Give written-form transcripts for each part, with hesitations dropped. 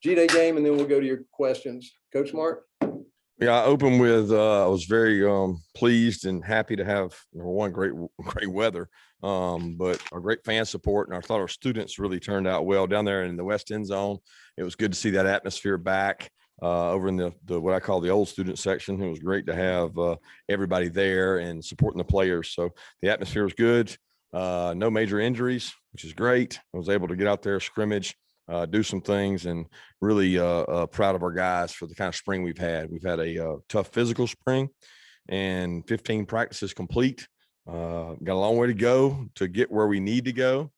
G-Day game, and then we'll go to your questions. Coach Mark? Yeah, I opened with I was very pleased and happy to have, number one, great weather, but our great fan support, and I thought our students really turned out well down there in the West End Zone. It was good to see that atmosphere back over in the what I call the old student section. It was great to have everybody there and supporting the players. So the atmosphere was good. No major injuries, which is great. I was able to get out there, scrimmage, do some things, and really proud of our guys for the kind of spring we've had. We've had a tough physical spring and 15 practices complete. Got a long way to go to get where we need to go.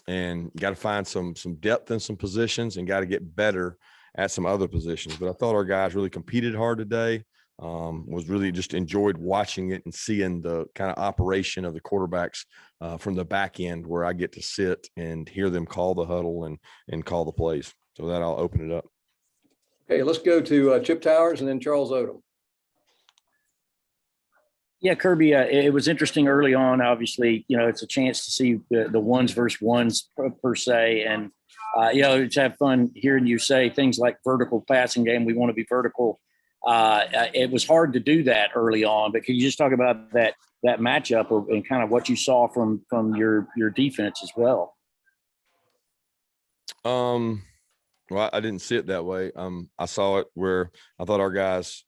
And got to find some depth in some positions and got to get better at some other positions. But I thought our guys really competed hard today. Was really just enjoyed watching it and seeing the kind of operation of the quarterbacks from the back end, where I get to sit and hear them call the huddle and call the plays. So that I'll open it up. Okay, let's go to Chip Towers and then Charles Odom. Yeah, Kirby, it was interesting early on. Obviously, it's a chance to see the ones versus ones per se. And, it's have fun hearing you say things like vertical passing game. We want to be vertical. It was hard to do that early on, but can you just talk about that matchup and kind of what you saw from your defense as well? Well, I didn't see it that way. I saw it where I thought our guys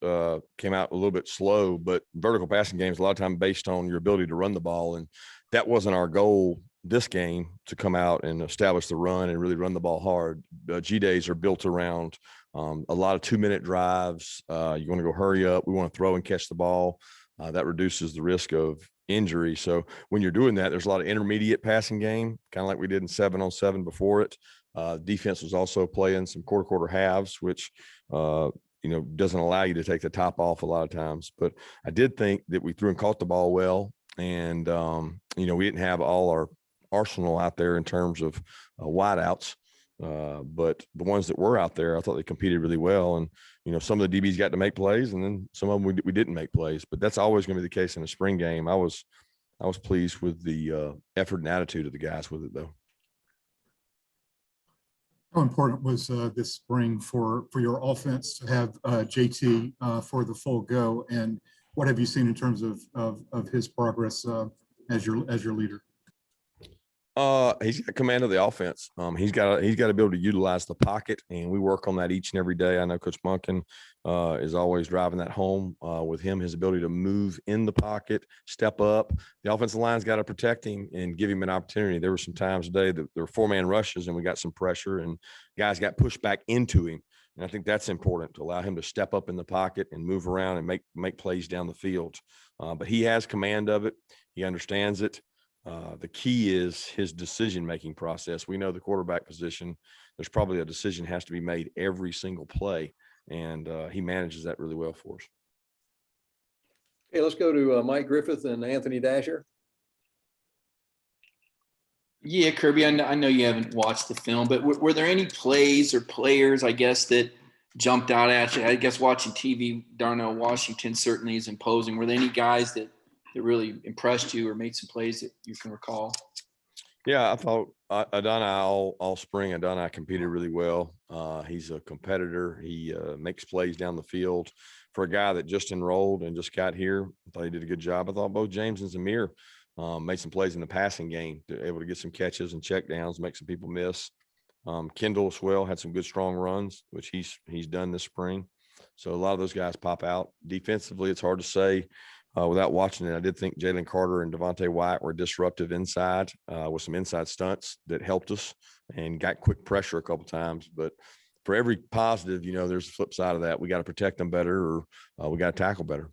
came out a little bit slow, but vertical passing games a lot of time based on your ability to run the ball, and that wasn't our goal this game, to come out and establish the run and really run the ball hard. G-Days are built around a lot of 2-minute drives. You want to go hurry up. We want to throw and catch the ball. That reduces the risk of injury. So when you're doing that, there's a lot of intermediate passing game, kind of like we did in 7-on-7 before it. Defense was also playing some quarter halves, which, doesn't allow you to take the top off a lot of times. But I did think that we threw and caught the ball well. And, we didn't have all our arsenal out there in terms of wideouts. But the ones that were out there, I thought they competed really well. And, some of the DBs got to make plays, and then some of them we didn't make plays. But that's always going to be the case in a spring game. I was pleased with the effort and attitude of the guys with it, though. How important was this spring for your offense to have JT for the full go, and what have you seen in terms of his progress as your leader? He's got command of the offense. He's got to be able to utilize the pocket, and we work on that each and every day. I know Coach Munkin is always driving that home with him, his ability to move in the pocket, step up. The offensive line's got to protect him and give him an opportunity. There were some times today that there were 4-man rushes, and we got some pressure, and guys got pushed back into him. And I think that's important, to allow him to step up in the pocket and move around and make plays down the field. But he has command of it. He understands it. The key is his decision-making process. We know the quarterback position, there's probably a decision has to be made every single play, and he manages that really well for us. Okay, let's go to Mike Griffith and Anthony Dasher. Yeah, Kirby, I know you haven't watched the film, but were there any plays or players, I guess, that jumped out at you? I guess watching TV, Darnell Washington certainly is imposing. Were there any guys that really impressed you or made some plays that you can recall? Yeah, I thought Adonai all spring, Adonai competed really well. He's a competitor. He makes plays down the field. For a guy that just enrolled and just got here, I thought he did a good job. I thought both James and Zamir made some plays in the passing game, able to get some catches and check downs, make some people miss. Kendall as well had some good strong runs, which he's done this spring. So a lot of those guys pop out. Defensively, it's hard to say without watching it. I did think Jalen Carter and Devontae White were disruptive inside with some inside stunts that helped us and got quick pressure a couple times. But for every positive, there's a flip side of that. We got to protect them better, or we got to tackle better.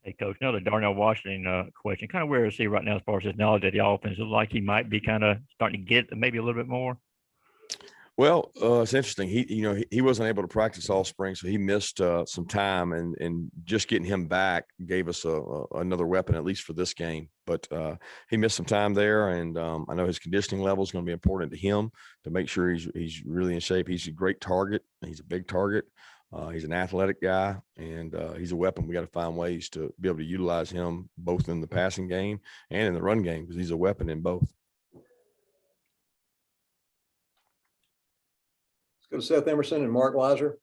Hey, Coach, another Darnell Washington question. Kind of where is he right now as far as his knowledge of the offense? It looks like he might be kind of starting to get maybe a little bit more. Well, it's interesting. He wasn't able to practice all spring, so he missed some time, and just getting him back gave us another weapon, at least for this game. But he missed some time there, and I know his conditioning level is going to be important to him to make sure he's really in shape. He's a great target. He's a big target. He's an athletic guy, and he's a weapon. We got to find ways to be able to utilize him both in the passing game and in the run game, because he's a weapon in both. Go to Seth Emerson and Mark Weiser.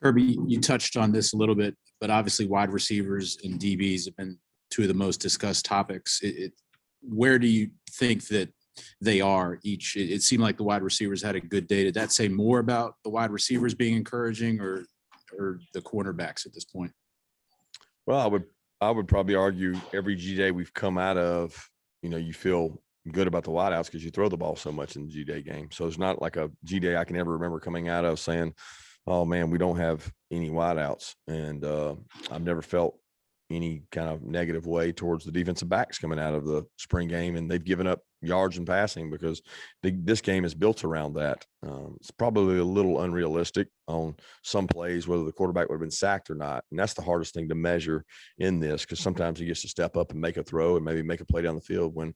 Kirby, you touched on this a little bit, but obviously wide receivers and DBs have been two of the most discussed topics. Where do you think that they are each? It seemed like the wide receivers had a good day. Did that say more about the wide receivers being encouraging or the cornerbacks at this point? Well, I would probably argue every G Day we've come out of, you feel good about the wideouts because you throw the ball so much in the G Day game. So it's not like a G Day I can ever remember coming out of saying, oh man, we don't have any wideouts. And I've never felt any kind of negative way towards the defensive backs coming out of the spring game. And they've given up yards in passing because this game is built around that. It's probably a little unrealistic on some plays, whether the quarterback would have been sacked or not. And that's the hardest thing to measure in this, because sometimes he gets to step up and make a throw and maybe make a play down the field when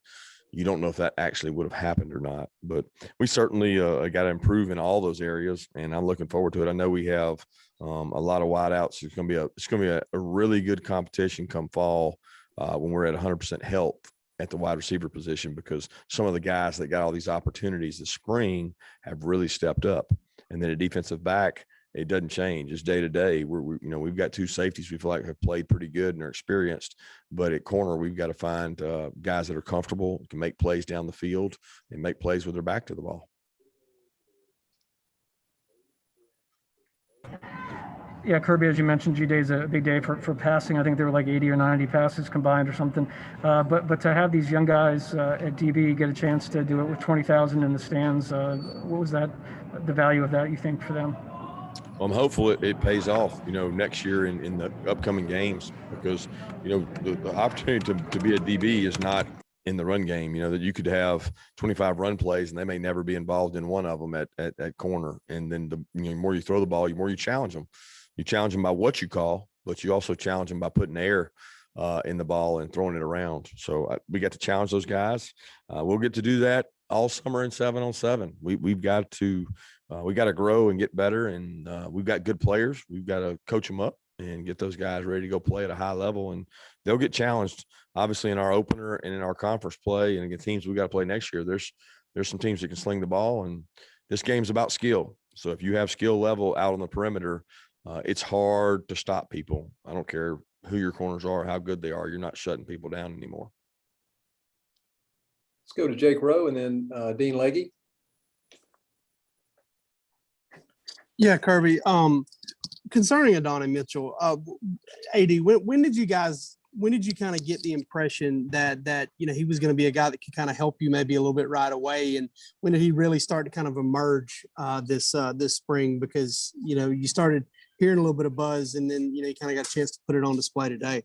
you don't know if that actually would have happened or not. But we certainly got to improve in all those areas, and I'm looking forward to it. I know we have a lot of wideouts. It's going to be a really good competition come fall when we're at 100% health at the wide receiver position, because some of the guys that got all these opportunities this spring have really stepped up. And then a defensive back, it doesn't change. It's day to day. We've got two safeties we feel like have played pretty good and are experienced, but at corner, we've got to find guys that are comfortable, can make plays down the field and make plays with their back to the ball. Yeah, Kirby, as you mentioned, G-Day is a big day for passing. I think there were like 80 or 90 passes combined or something. But to have these young guys at DB get a chance to do it with 20,000 in the stands, what was the value of that, you think, for them? Well, I'm hopeful it pays off, next year in the upcoming games, because, the opportunity to be a DB is not in the run game, that you could have 25 run plays and they may never be involved in one of them at corner. And then the more you throw the ball, the more you challenge them. You challenge them by what you call, but you also challenge them by putting air in the ball and throwing it around. So we got to challenge those guys. We'll get to do that all summer in 7-on-7. We've got to grow and get better, and we've got good players. We've got to coach them up and get those guys ready to go play at a high level, and they'll get challenged obviously in our opener and in our conference play and against teams we got to play next year. There's some teams that can sling the ball, and this game's about skill. So if you have skill level out on the perimeter, it's hard to stop people. I don't care who your corners are, how good they are. You're not shutting people down anymore. Let's go to Jake Rowe and then Dean Legge. Yeah, Kirby. Concerning Adonai Mitchell, AD, when did you kind of get the impression that he was going to be a guy that could kind of help you maybe a little bit right away? And when did he really start to kind of emerge this spring? Because you started hearing a little bit of buzz, and then you kind of got a chance to put it on display today.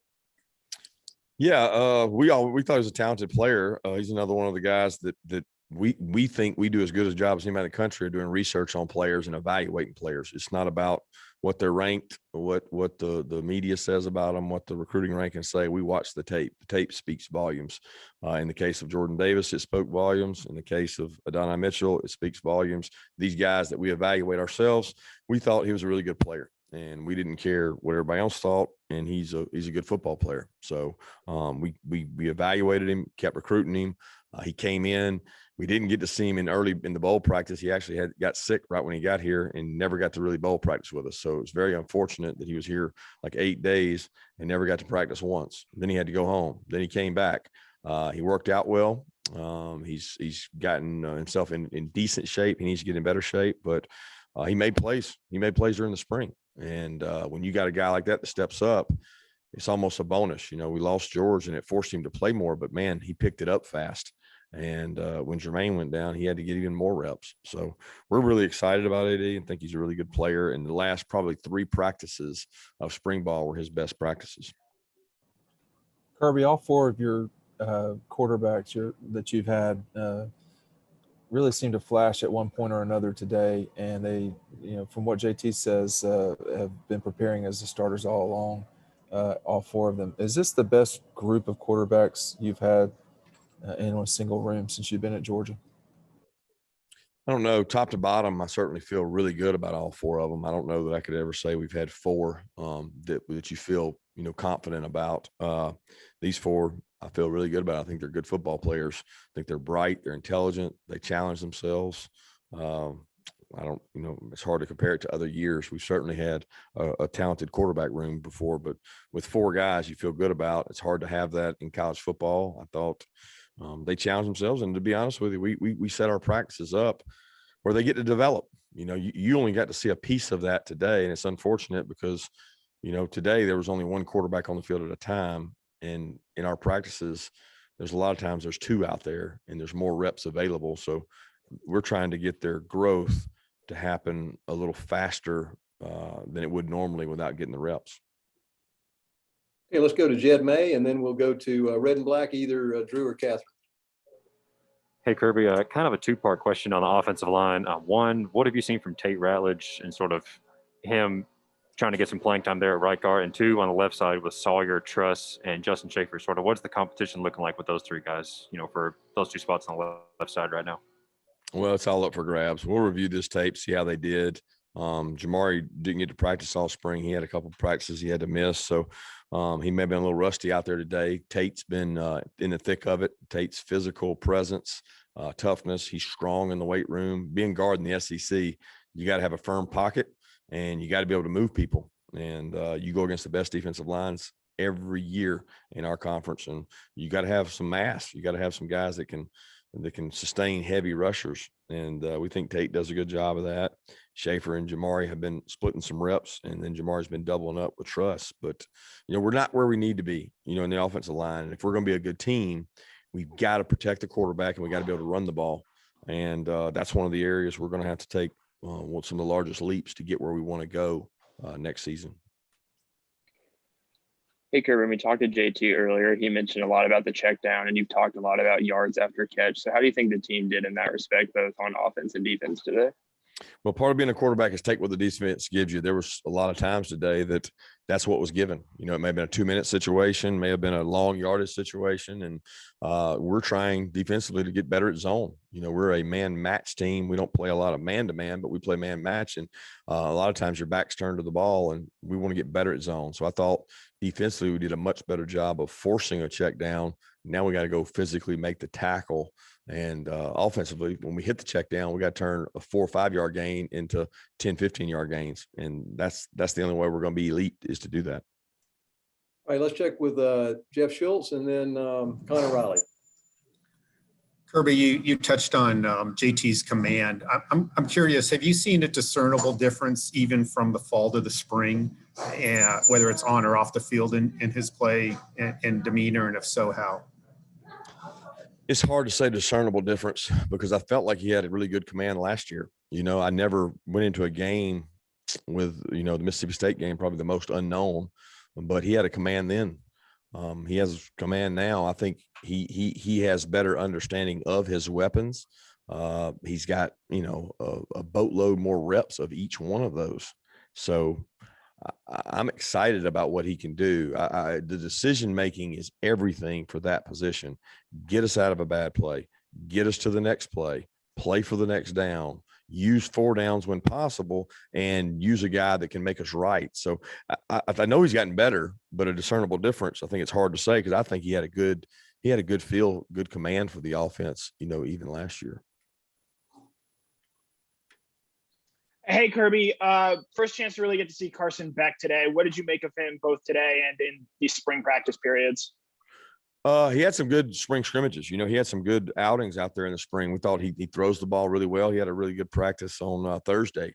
Yeah, we thought he was a talented player. He's another one of the guys that we think we do as good a job as anybody in the country of doing research on players and evaluating players. It's not about what they're ranked, what the media says about them, what the recruiting rankings say. We watch the tape. The tape speaks volumes. In the case of Jordan Davis, it spoke volumes. In the case of Adonai Mitchell, it speaks volumes. These guys that we evaluate ourselves, we thought he was a really good player, and we didn't care what everybody else thought. And he's a good football player. So we evaluated him, kept recruiting him. He came in. We didn't get to see him in the bowl practice. He actually got sick right when he got here and never got to really bowl practice with us. So it was very unfortunate that he was here like 8 days and never got to practice once. Then he had to go home. Then he came back. He worked out well. He's gotten himself in decent shape. He needs to get in better shape, but he made plays. He made plays during the spring. And when you got a guy like that steps up, it's almost a bonus. We lost George and it forced him to play more, but man, he picked it up fast. And when Jermaine went down, he had to get even more reps. So we're really excited about AD and think he's a really good player. And the last probably 3 practices of spring ball were his best practices. Kirby, all 4 of your quarterbacks that you've had really seem to flash at one point or another today. And they, from what JT says, have been preparing as the starters all along, all 4 of them. Is this the best group of quarterbacks you've had in a single room since you've been at Georgia? I don't know. Top to bottom, I certainly feel really good about all 4 of them. I don't know that I could ever say we've had 4 that you feel, confident about. These 4, I feel really good about. I think they're good football players. I think they're bright. They're intelligent. They challenge themselves. I don't, it's hard to compare it to other years. We've certainly had a talented quarterback room before, but with 4 guys you feel good about, it's hard to have that in college football. I thought they challenged themselves. And to be honest with you, we set our practices up where they get to develop. You only got to see a piece of that today. And it's unfortunate because, today there was only 1 quarterback on the field at a time. And in our practices, there's a lot of times there's 2 out there and there's more reps available. So we're trying to get their growth to happen a little faster than it would normally without getting the reps. Okay, let's go to Jed May, and then we'll go to Red and Black, either Drew or Catherine. Hey, Kirby, kind of a 2-part question on the offensive line. One, what have you seen from Tate Ratledge and sort of him trying to get some playing time there at right guard? And 2, on the left side with Sawyer, Truss, and Justin Schaefer, sort of what's the competition looking like with those 3 guys, for those 2 spots on the left side right now? Well, it's all up for grabs. We'll review this tape, see how they did. Jamari didn't get to practice all spring. He had a couple of practices he had to miss. So he may have been a little rusty out there today. Tate's been in the thick of it. Tate's physical presence, toughness. He's strong in the weight room. Being guard in the SEC, you got to have a firm pocket and you got to be able to move people. And you go against the best defensive lines every year in our conference. And you got to have some mass. You got to have some guys that can sustain heavy rushers. And we think Tate does a good job of that. Schaefer and Jamari have been splitting some reps, and then Jamari's been doubling up with Truss. But, we're not where we need to be, in the offensive line. And if we're going to be a good team, we've got to protect the quarterback and we got to be able to run the ball. And that's one of the areas we're going to have to take some of the largest leaps to get where we want to go next season. Hey, Kirby, when we talked to JT earlier, he mentioned a lot about the check down, and you've talked a lot about yards after catch. So how do you think the team did in that respect, both on offense and defense today? Well, part of being a quarterback is take what the defense gives you. There was a lot of times today that's what was given. It may have been a 2-minute situation, may have been a long yardage situation. And we're trying defensively to get better at zone. We're a man match team. We don't play a lot of man to man, but we play man match. And a lot of times your back's turned to the ball and we want to get better at zone. So I thought defensively, we did a much better job of forcing a check down. Now we got to go physically make the tackle. And offensively, when we hit the check down, we got to turn a 4 or 5 yard gain into 10, 15 yard gains. And that's the only way we're going to be elite is to do that. All right, let's check with Jeff Schultz and then Connor Riley. Kirby, you touched on JT's command. I'm curious, have you seen a discernible difference even from the fall to the spring, whether it's on or off the field in his play and demeanor, and if so, how? It's hard to say discernible difference because I felt like he had a really good command last year. I never went into a game with, the Mississippi State game, probably the most unknown, but he had a command then. He has command now. I think he has better understanding of his weapons. He's got, a boatload more reps of each one of those. So I'm excited about what he can do. The decision-making is everything for that position. Get us out of a bad play, get us to the next play for the next down, use 4 downs when possible, and use a guy that can make us right. So I know he's gotten better, but a discernible difference, I think it's hard to say because I think he had a good feel, good command for the offense, even last year. Hey, Kirby, first chance to really get to see Carson Beck today. What did you make of him both today and in these spring practice periods? He had some good spring scrimmages. He had some good outings out there in the spring. We thought he throws the ball really well. He had a really good practice on Thursday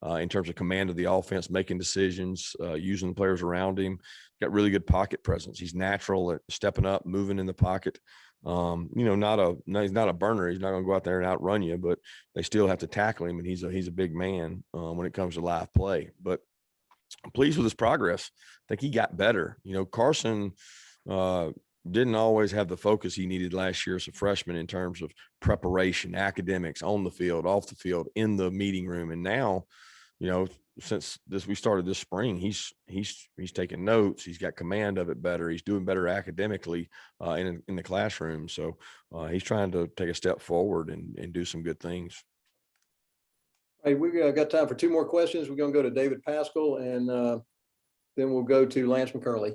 in terms of command of the offense, making decisions, using the players around him. Got really good pocket presence. He's natural at stepping up, moving in the pocket. He's not a burner. He's not going to go out there and outrun you, but they still have to tackle him. And he's a big man when it comes to live play. But I'm pleased with his progress. I think he got better. Carson didn't always have the focus he needed last year as a freshman in terms of preparation, academics, on the field, off the field, in the meeting room. And now, since we started this spring, he's taking notes. He's got command of it better. He's doing better academically in the classroom. So he's trying to take a step forward and do some good things. All right, we've got time for 2 more questions. We're going to go to David Pascal, and then we'll go to Lance McCurley.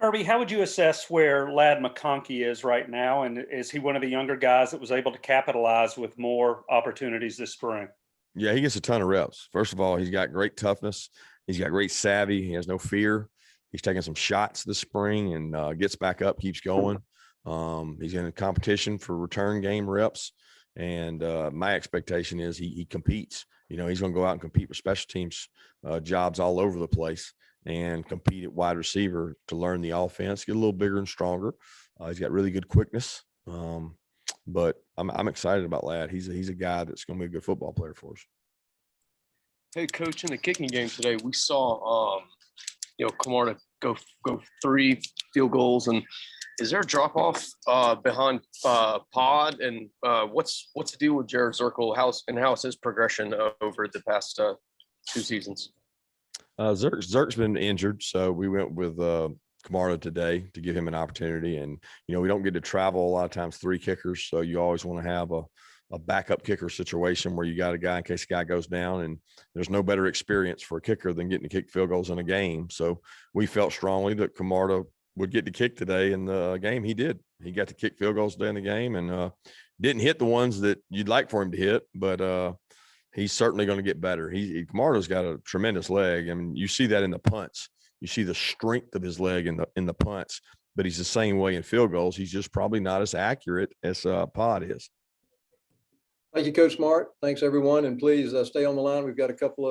Kirby, how would you assess where Ladd McConkey is right now? And is he one of the younger guys that was able to capitalize with more opportunities this spring? Yeah, he gets a ton of reps. First of all, he's got great toughness. He's got great savvy. He has no fear. He's taking some shots this spring and gets back up, keeps going. He's in a competition for return game reps. And my expectation is he competes. You know, he's going to go out and compete for special teams jobs all over the place and compete at wide receiver to learn the offense, get a little bigger and stronger. He's got really good quickness. But I'm excited about Ladd. He's a guy that's going to be a good football player for us. Hey, Coach, in the kicking game today, we saw Camarda go 3 field goals, and is there a drop off behind Pod? And what's the deal with Jared Zirkle? How's his progression over the past 2 seasons? Zerk's been injured, so we went with Camarda today to give him an opportunity. And we don't get to travel a lot of times 3 kickers, so you always want to have a backup kicker situation where you got a guy in case a guy goes down, and there's no better experience for a kicker than getting to kick field goals in a game. So we felt strongly that Camarda would get to kick today in the game. He did. He got to kick field goals today in the game and didn't hit the ones that you'd like for him to hit, but he's certainly going to get better. Camarda's got a tremendous leg. I mean, you see that in the punts. You see the strength of his leg in the punts, but he's the same way in field goals. He's just probably not as accurate as Pod is. Thank you, Coach Smart. Thanks, everyone. And please stay on the line. We've got a couple of